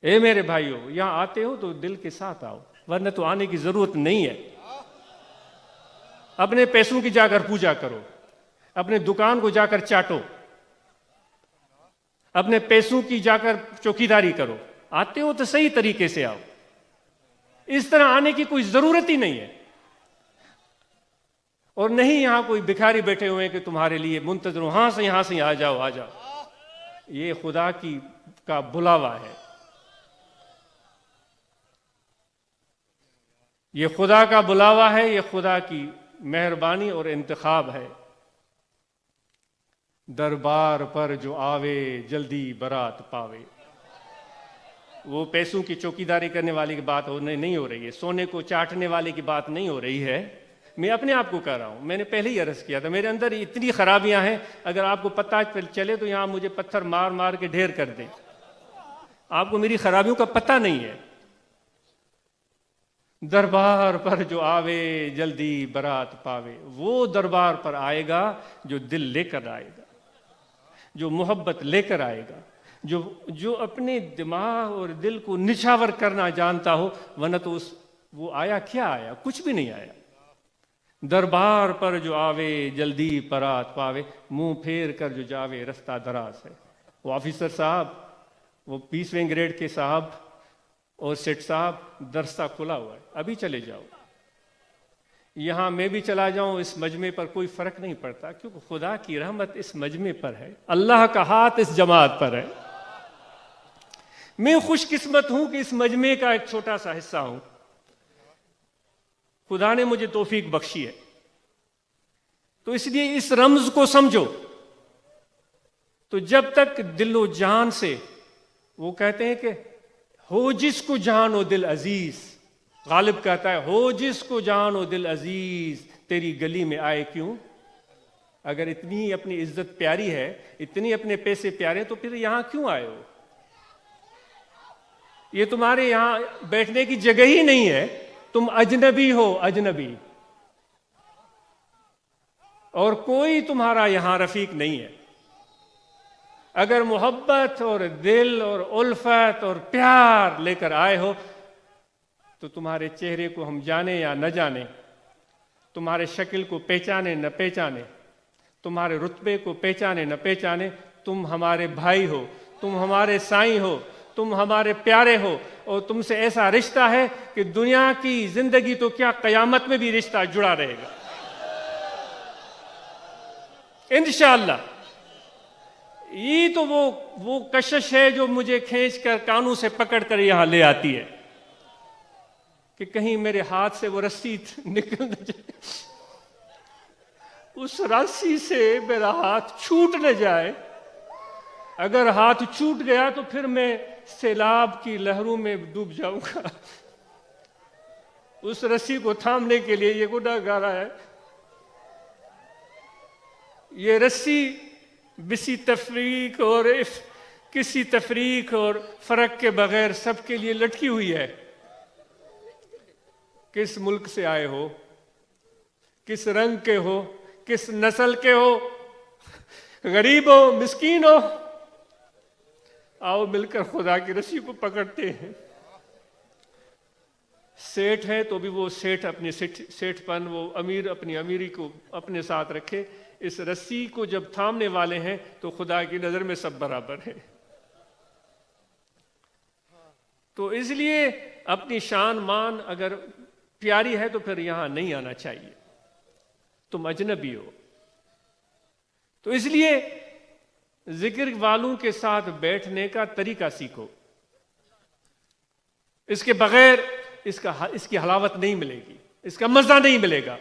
اے میرے بھائیو، یہاں آتے ہو تو دل کے ساتھ آؤ، ورنہ تو آنے کی ضرورت نہیں ہے۔ اپنے پیسوں کی جا کر پوجا کرو، اپنے دکان کو جا کر چاٹو، اپنے پیسوں کی جا کر چوکیداری کرو۔ آتے ہو تو صحیح طریقے سے آؤ، اس طرح آنے کی کوئی ضرورت ہی نہیں ہے۔ اور نہیں یہاں کوئی بھکاری بیٹھے ہوئے ہیں کہ تمہارے لیے منتظر ہوں، ہاں سے یہاں سے آ جاؤ آ جاؤ۔ یہ خدا کا بلاوا ہے، یہ خدا کا بلاوا ہے، یہ خدا کی مہربانی اور انتخاب ہے۔ دربار پر جو آوے جلدی برات پاوے۔ وہ پیسوں کی چوکیداری کرنے والے کی بات نہیں ہو رہی ہے، سونے کو چاٹنے والے کی بات نہیں ہو رہی ہے۔ میں اپنے آپ کو کہہ رہا ہوں، میں نے پہلے ہی عرض کیا تھا، میرے اندر اتنی خرابیاں ہیں، اگر آپ کو پتہ چلے تو یہاں مجھے پتھر مار مار کے ڈھیر کر دیں۔ آپ کو میری خرابیوں کا پتہ نہیں ہے۔ دربار پر جو آوے جلدی برات پاوے، وہ دربار پر آئے گا جو دل لے کر آئے گا، جو محبت لے کر آئے گا، جو اپنے دماغ اور دل کو نچھاور کرنا جانتا ہو، ورنہ تو وہ آیا کیا آیا؟ کچھ بھی نہیں آیا۔ دربار پر جو آوے جلدی برات پاوے، منہ پھیر کر جو جاوے رستہ دراز ہے۔ وہ آفیسر صاحب، وہ 20ویں گریڈ کے صاحب اور سیٹ صاحب، درستہ کھلا ہوا ہے، ابھی چلے جاؤ۔ یہاں میں بھی چلا جاؤں، اس مجمع پر کوئی فرق نہیں پڑتا، کیونکہ خدا کی رحمت اس مجمع پر ہے، اللہ کا ہاتھ اس جماعت پر ہے۔ میں خوش قسمت ہوں کہ اس مجمع کا ایک چھوٹا سا حصہ ہوں۔ خدا نے مجھے توفیق بخشی ہے، تو اس لیے اس رمز کو سمجھو۔ تو جب تک دل و جان سے، وہ کہتے ہیں کہ ہو جس کو جان و دل عزیز، غالب کہتا ہے ہو جس کو جان و دل عزیز، تیری گلی میں آئے کیوں؟ اگر اتنی اپنی عزت پیاری ہے، اتنی اپنے پیسے پیارے، تو پھر یہاں کیوں آئے ہو؟ یہ تمہارے یہاں بیٹھنے کی جگہ ہی نہیں ہے، تم اجنبی ہو، اجنبی، اور کوئی تمہارا یہاں رفیق نہیں ہے۔ اگر محبت اور دل اور الفت اور پیار لے کر آئے ہو تو تمہارے چہرے کو ہم جانے یا نہ جانے، تمہارے شکل کو پہچانے نہ پہچانے، تمہارے رتبے کو پہچانے نہ پہچانے، تم ہمارے بھائی ہو، تم ہمارے سائیں ہو، تم ہمارے پیارے ہو، اور تم سے ایسا رشتہ ہے کہ دنیا کی زندگی تو کیا، قیامت میں بھی رشتہ جڑا رہے گا انشاءاللہ۔ یہ تو وہ کشش ہے جو مجھے کھینچ کر کانوں سے پکڑ کر یہاں لے آتی ہے کہ کہیں میرے ہاتھ سے وہ رسی نکل نہ جائے، اس رسی سے میرا ہاتھ چھوٹ نہ جائے۔ اگر ہاتھ چھوٹ گیا تو پھر میں سیلاب کی لہروں میں ڈوب جاؤں گا۔ اس رسی کو تھامنے کے لیے یہ گناہ گارا ہے۔ یہ رسی کسی تفریق اور فرق کے بغیر سب کے لیے لٹکی ہوئی ہے۔ کس ملک سے آئے ہو، کس رنگ کے ہو، کس نسل کے ہو، غریب ہو، مسکین ہو، آؤ مل کر خدا کی رسی کو پکڑتے ہیں۔ سیٹ ہے تو بھی وہ سیٹ اپنی سیٹ پن، وہ امیر اپنی امیری کو اپنے ساتھ رکھے۔ اس رسی کو جب تھامنے والے ہیں تو خدا کی نظر میں سب برابر ہیں۔ تو اس لیے اپنی شان مان اگر پیاری ہے تو پھر یہاں نہیں آنا چاہیے، تم اجنبی ہو۔ تو اس لیے ذکر والوں کے ساتھ بیٹھنے کا طریقہ سیکھو، اس کے بغیر اس کی حلاوت نہیں ملے گی، اس کا مزہ نہیں ملے گا۔